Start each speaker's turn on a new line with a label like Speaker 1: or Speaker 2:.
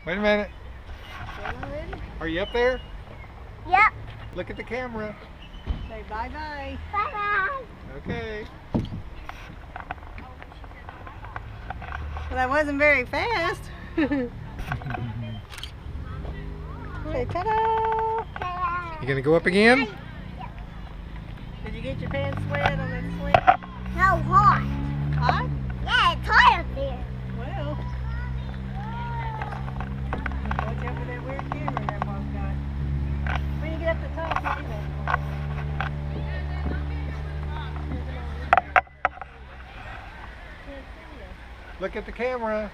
Speaker 1: Wait a minute. Are you up there?
Speaker 2: Yep.
Speaker 1: Look at the camera.
Speaker 3: Say bye-bye.
Speaker 2: Bye-bye.
Speaker 1: Okay.
Speaker 3: Well, that wasn't very fast. Say ta-da!
Speaker 2: Ta-da.
Speaker 1: You gonna go up again?
Speaker 3: Did you get your pants wet on that swing?
Speaker 2: No, hot.
Speaker 3: Hot?
Speaker 2: Yeah, it's hot up there.
Speaker 3: Well. Watch out for that weird camera Grandpa's got. When you get up the top, you know.
Speaker 1: Look at the camera.